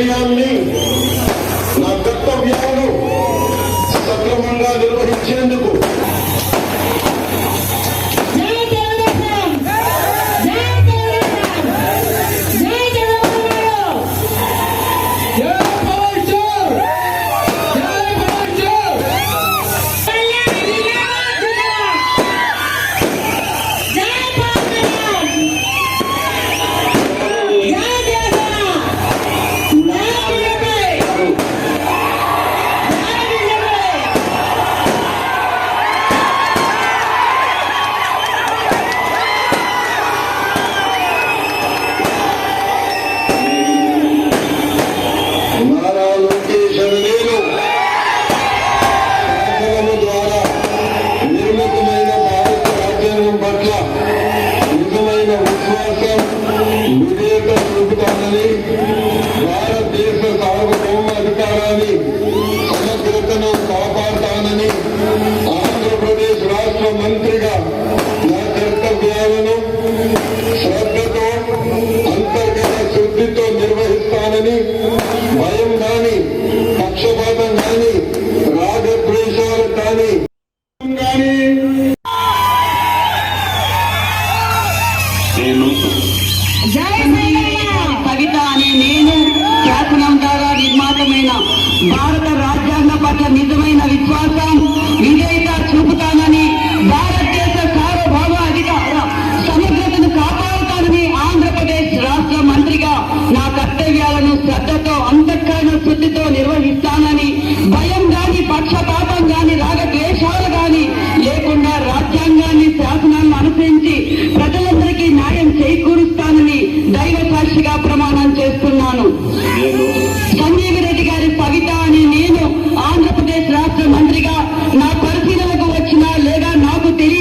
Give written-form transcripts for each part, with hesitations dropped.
విషయాన్ని నా కర్తవ్యాలను సక్రమంగా నిర్వహించేందుకు భారతదేశ సార్వభౌమాధికారాన్ని సమగ్రతను కాపాడుతానని ఆంధ్రప్రదేశ్ రాష్ట్ర మంత్రిగా నా కర్తవ్యాలను శ్రద్ధతో అంతర్గత శుద్ధితో నిర్వహిస్తానని భయం కానీ పక్షపాతం కానీ రాగద్వేషాలు కానీ కవిత అనే నేను శాసనం ద్వారా నిర్మాతమైన భారత రాజ్యాంగ పట్ల నిజమైన విశ్వాసం విధేయత చూపుతానని భారతదేశ సార్వభౌమ అధికార సమగ్రతను కాపాడుతానని ఆంధ్రప్రదేశ్ రాష్ట్ర మంత్రిగా నా కర్తవ్యాలను శ్రద్ధతో అంతఃకరణ శుద్ధితో నిర్వహిస్తానని భయం గాని పక్షపాతం గాని రాగద్వేషాలు గాని లేకుండా రాజ్యాంగాన్ని శాసనాలను అనుసరించి ప్రజలందరికీ న్యాయం చేకూరుస్తానని దైవ సాక్షిగా ప్రమాణం చేస్తున్నాను. సంజీవ్ రెడ్డి గారి కవిత అని నేను ఆంధ్రప్రదేశ్ రాష్ట్ర మంత్రిగా నా పరిశీలనకు వచ్చినా లేదా నాకు తెలియ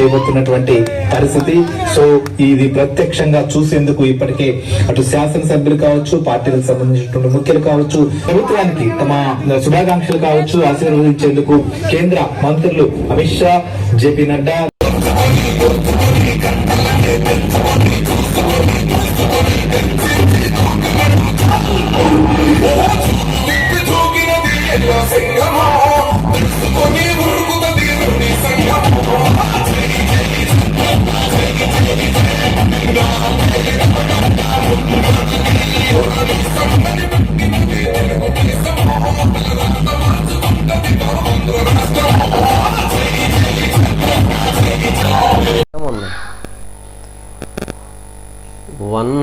చేయబోతున్నటువంటి పరిస్థితి. సో ఇది ప్రత్యక్షంగా చూసేందుకు ఇప్పటికే అటు శాసనసభ్యులు కావచ్చు, పార్టీలకు సంబంధించినటువంటి ముఖ్యులు కావచ్చు, ప్రభుత్వానికి తమ శుభాకాంక్షలు కావచ్చు ఆశీర్వదించేందుకు కేంద్ర మంత్రులు అమిత్ షా, జేపీ నడ్డా, ఉన్నాయి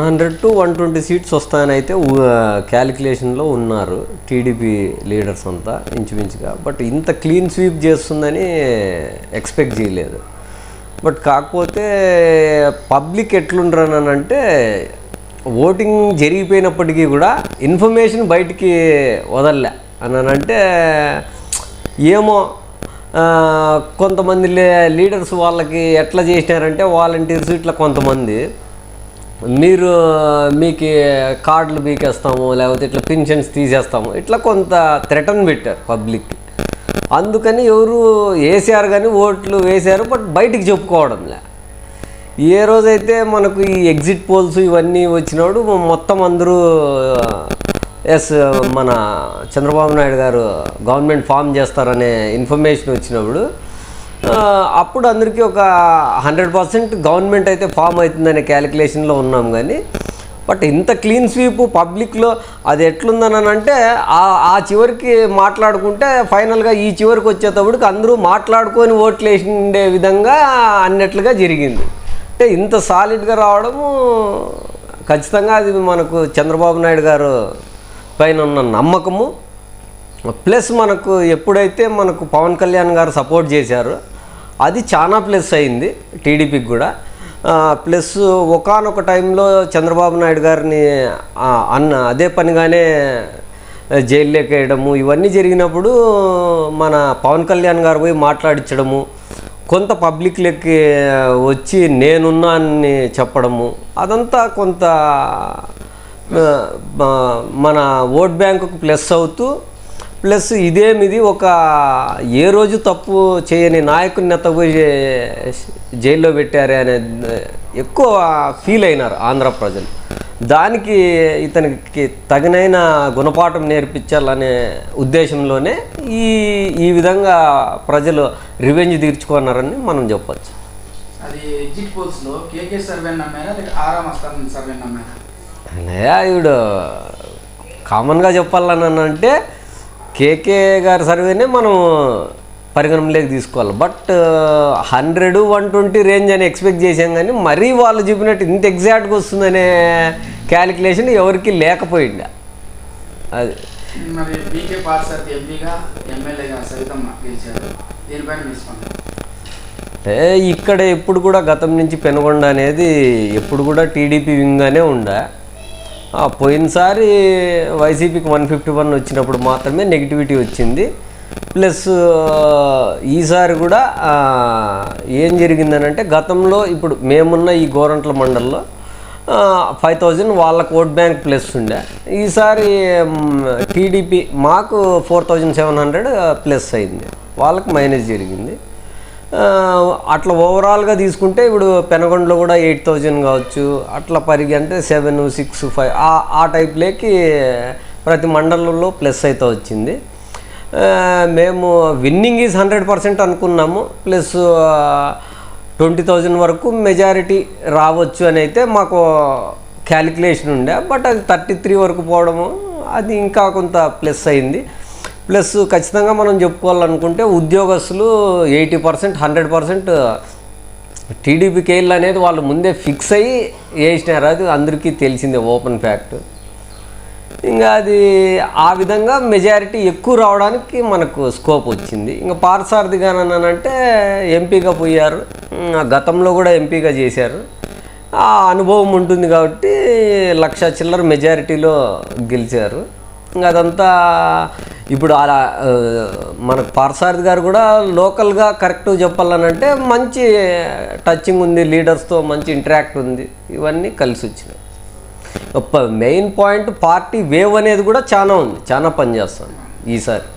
100 to 120 సీట్స్ వస్తాయని అయితే క్యాలిక్యులేషన్లో ఉన్నారు టీడీపీ లీడర్స్ అంతా ఇంచుమించుగా. బట్ ఇంత క్లీన్ స్వీప్ చేస్తుందని ఎక్స్పెక్ట్ చేయలేదు. బట్ కాకపోతే పబ్లిక్ ఎట్లుంటారనంటే ఓటింగ్ జరిగిపోయినప్పటికీ కూడా ఇన్ఫర్మేషన్ బయటికి వదలలే అనంటే ఏమో కొంతమంది లీడర్స్ వాళ్ళకి ఎట్లా చేసినారంటే వాలంటీర్స్ ఇట్లా కొంతమంది మీకు కార్డులు బీకేస్తాము లేకపోతే ఇట్లా పెన్షన్స్ తీసేస్తాము ఇట్లా కొంత థ్రెటన్ పెట్టారు పబ్లిక్కి. అందుకని ఎవరు వేసారు కానీ ఓట్లు వేశారు, బట్ బయటికి చెప్పుకోవడంలే. ఏ రోజైతే మనకు ఈ ఎగ్జిట్ పోల్స్ ఇవన్నీ వచ్చినప్పుడు మొత్తం అందరూ మన చంద్రబాబు నాయుడు గారు గవర్నమెంట్ ఫామ్ చేస్తారనే ఇన్ఫర్మేషన్ వచ్చినప్పుడు అప్పుడు అందరికీ ఒక 100% గవర్నమెంట్ అయితే ఫామ్ అవుతుందనే క్యాలిక్యులేషన్లో ఉన్నాం. కానీ బట్ ఇంత క్లీన్ స్వీప్ పబ్లిక్లో అది ఎట్లుందని అంటే ఆ చివరికి మాట్లాడుకుంటే ఫైనల్గా ఈ చివరికి వచ్చేటప్పటికి అందరూ మాట్లాడుకొని ఓట్లు వేసిండే విధంగా అన్నట్లుగా జరిగింది. అంటే ఇంత సాలిడ్గా రావడము ఖచ్చితంగా అది మనకు చంద్రబాబు నాయుడు గారు పైన ఉన్న నమ్మకము, ప్లస్ మనకు ఎప్పుడైతే మనకు పవన్ కళ్యాణ్ గారు సపోర్ట్ చేశారో అది చాలా ప్లస్ అయింది టీడీపీకి కూడా. ప్లస్ ఒకానొక టైంలో చంద్రబాబు నాయుడు గారిని అదే పనిగానే జైల్లోకి వేయడము ఇవన్నీ జరిగినప్పుడు మన పవన్ కళ్యాణ్ గారు పోయి మాట్లాడించడము, కొంత పబ్లిక్లకి వచ్చి నేనున్నా అని చెప్పడము, అదంతా కొంత మన ఓట్ బ్యాంకుకు ప్లస్ అవుతూ, ప్లస్ ఇదేమిది ఒక ఏ రోజు తప్పు చేయని నాయకుడిని ఎత్తపోయి జైల్లో పెట్టారే అనే ఎక్కువ ఫీల్ అయినారు ఆంధ్ర ప్రజలు. దానికి ఇతనికి తగినైన గుణపాఠం నేర్పించాలనే ఉద్దేశంలోనే ఈ విధంగా ప్రజలు రివెంజ్ తీర్చుకున్నారని మనం చెప్పచ్చు. అది ఎగ్జిట్ పోల్స్లో కేకే సర్వే నమ్మారా లేక ఆరా మస్తాన్ సర్వే నమ్మారా? ఇప్పుడు కామన్గా చెప్పాలని అంటే కేకే గారి సర్వేనే మనం పరిగణనలోకి తీసుకోవాలి. బట్ 100-120 రేంజ్ అని ఎక్స్పెక్ట్ చేసాం, కానీ మరీ వాళ్ళు చెప్పినట్టు ఇంత ఎగ్జాక్ట్గా వస్తుందనే క్యాలిక్యులేషన్ ఎవరికి లేకపోయింది. అది మరి బీకే పార్సార్థి ఎంపీగా ఎమ్మెల్యేగా సవితమ్మ గెలిచారు, దీనిపైన తీసుకున్నారు. ఇక్కడ ఎప్పుడు కూడా గతం నుంచి పెనుగొండ అనేది ఎప్పుడు కూడా టీడీపీ వింగ్గానే ఉండే. పోయినసారి వైసీపీకి 151 వచ్చినప్పుడు మాత్రమే నెగిటివిటీ వచ్చింది. ప్లస్ ఈసారి కూడా ఏం జరిగిందనంటే గతంలో ఇప్పుడు మేమున్న ఈ గోరంట్ల మండల్లో 5000 వాళ్ళకు ఓట్ బ్యాంక్ ప్లస్ ఉండే. ఈసారి టీడీపీ మాకు 4700 ప్లస్ అయింది, వాళ్ళకు మైనస్ జరిగింది. అట్లా ఓవరాల్గా తీసుకుంటే ఇప్పుడు పెనగొండలో కూడా 8000 కావచ్చు, అట్లా పరిగి అంటే 7, 6, 5 ఆ టైప్లోకి ప్రతి మండలంలో ప్లస్ అయితే వచ్చింది. మేము విన్నింగ్ ఈజ్ 100% అనుకున్నాము. ప్లస్ 20,000 వరకు మెజారిటీ రావచ్చు అని అయితే మాకు క్యాలిక్యులేషన్ ఉండే. బట్ అది 33 వరకు పోవడము అది ఇంకా కొంత ప్లస్ అయింది. ప్లస్ ఖచ్చితంగా మనం చెప్పుకోవాలనుకుంటే ఉద్యోగస్తులు 80%, 100% టీడీపీకి వెళ్ళి అనేది వాళ్ళు ముందే ఫిక్స్ అయ్యి వేసినారు. అది అందరికీ తెలిసిందే, ఓపెన్ ఫ్యాక్ట్. ఇంకా అది ఆ విధంగా మెజారిటీ ఎక్కువ రావడానికి మనకు స్కోప్ వచ్చింది. ఇంకా పార్సార్థిగానంటే ఎంపీగా పోయారు, గతంలో కూడా ఎంపీగా చేశారు, ఆ అనుభవం ఉంటుంది కాబట్టి 1,00,000 చిల్లర మెజారిటీలో గెలిచారు. ఇంకా అదంతా ఇప్పుడు అలా మనకు పార్సారథి గారు కూడా లోకల్గా కరెక్ట్ చెప్పాలనంటే మంచి టచింగ్ ఉంది, లీడర్స్తో మంచి ఇంటరాక్ట్ ఉంది, ఇవన్నీ కలిసి వచ్చినాయి. మెయిన్ పాయింట్ పార్టీ వేవ్ అనేది కూడా చాలా ఉంది, చాలా పనిచేస్తుంది ఈసారి.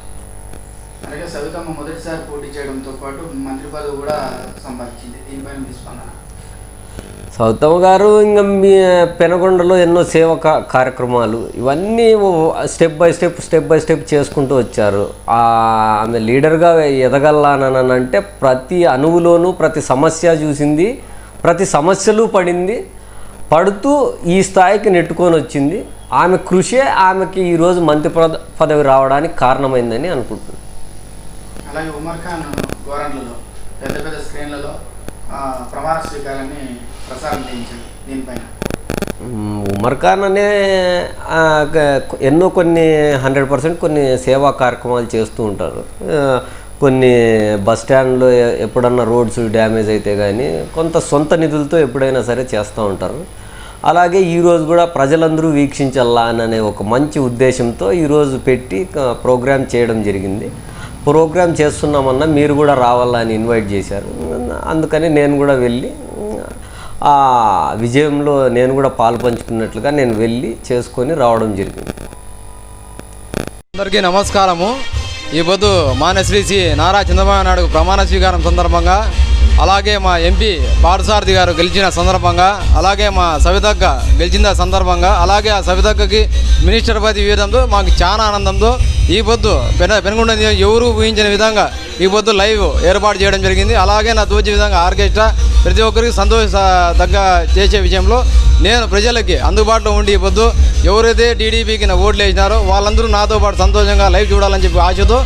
అలాగే సవితమ్మ మొదటిసారి పోటీ చేయడంతో పాటు మంత్రి పదవి కూడా సంపాదించింది, దీనిపైన మీ స్పందన? సవితమ్మ గారు ఇంకా మీ పెనగొండలో ఎన్నో సేవా కార్యక్రమాలు ఇవన్నీ స్టెప్ బై స్టెప్ చేసుకుంటూ వచ్చారు. ఆమె లీడర్గా ఎదగలనంటే ప్రతి అణువులోనూ ప్రతి సమస్య చూసింది, ప్రతి సమస్యలు పడుతూ ఈ స్థాయికి నెట్టుకొని వచ్చింది. ఆమె కృషే ఆమెకి ఈరోజు మంత్రి పదవి రావడానికి కారణమైందని అనుకుంటున్నాను. అలాగే ఉమర్ ఖాన్ గోరంట్లలో పెద్ద పెద్ద స్క్రీన్లలో ప్రమాణ స్వీకారాన్ని ప్రసారం చేయించారు, దీనిపైన? ఉమర్ ఖాన్ అనే ఎన్నో కొన్ని 100% కొన్ని సేవా కార్యక్రమాలు చేస్తూ ఉంటారు. కొన్ని బస్ స్టాండ్లో ఎప్పుడన్నా రోడ్స్ డ్యామేజ్ అయితే కానీ కొంత సొంత నిధులతో ఎప్పుడైనా సరే చేస్తూ ఉంటారు. అలాగే ఈరోజు కూడా ప్రజలందరూ వీక్షించాలా అనే ఒక మంచి ఉద్దేశంతో ఈరోజు పెట్టి ప్రోగ్రామ్ చేయడం జరిగింది. ప్రోగ్రామ్ చేస్తున్నామన్నా మీరు కూడా రావాలని ఇన్వైట్ చేశారు. అందుకని నేను కూడా వెళ్ళి ఆ విజయంలో నేను కూడా పాలు పంచుకున్నట్లుగా నేను వెళ్ళి చేసుకొని రావడం జరిగింది. అందరికీ నమస్కారము. ఈ పొద్దు మాన్యశ్రీ శ్రీ నారా చంద్రబాబు నాయుడు ప్రమాణ స్వీకారం సందర్భంగా, అలాగే మా ఎంపీ పార్థసారథి గారు గెలిచిన సందర్భంగా, అలాగే మా సవితక్క గెలిచిన సందర్భంగా, అలాగే ఆ సవితక్కకి మినిస్టర్ పదవి ఇవ్వడంతో మాకు చాలా ఆనందంతో ఈ పొద్దు పెనుగొండ ఎవరు ఊహించిన విధంగా ఈ పొద్దు లైవ్ ఏర్పాటు చేయడం జరిగింది. అలాగే నా తోచే విధంగా ఆర్కెస్ట్రా ప్రతి ఒక్కరికి సంతోష చేసే విషయంలో నేను ప్రజలకి అందుబాటులో ఉండి ఈ పొద్దు ఎవరైతే టీడీపీకి ఓట్లు వేసినారో వాళ్ళందరూ నాతో పాటు సంతోషంగా లైవ్ చూడాలని చెప్పి ఆశతో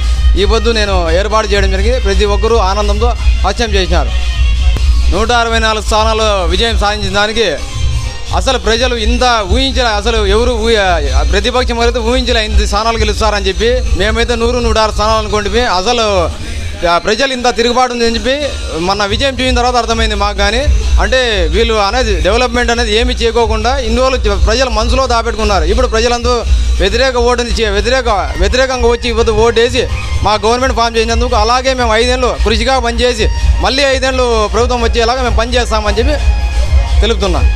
ఈ పొద్దు నేను ఏర్పాటు చేయడం జరిగింది. ప్రతి ఒక్కరూ ఆనందంతో హాస్యం చేసినారు. 164 స్థానాలు విజయం సాధించిన దానికి అసలు ప్రజలు ఇంత ఊహించలే, అసలు ఎవరు ప్రతిపక్షం అయితే ఊహించలే ఇంత స్థానాలు గెలుస్తారని చెప్పి. మేమైతే 100-106 స్థానాలు అనుకుంటే అసలు ప్రజలు ఇంత తిరుగుబాటు ఉందని చెప్పి మన విజయం చూసిన తర్వాత అర్థమైంది మాకు. కానీ అంటే వీళ్ళు అనేది డెవలప్మెంట్ అనేది ఏమి చేయకోకుండా ఇన్ని రోజులు ప్రజల మనసులో దాపెట్టుకున్నారు. ఇప్పుడు ప్రజలందరూ వ్యతిరేకంగా వచ్చి ఇప్పుడు ఓటు వేసి మా గవర్నమెంట్ ఫామ్ చేసినందుకు, అలాగే మేము 5 ఏళ్ళు కృషిగా పనిచేసి మళ్ళీ 5 ఏళ్ళు ప్రభుత్వం వచ్చేలాగా మేము పనిచేస్తామని చెప్పి తెలుపుతున్నాం.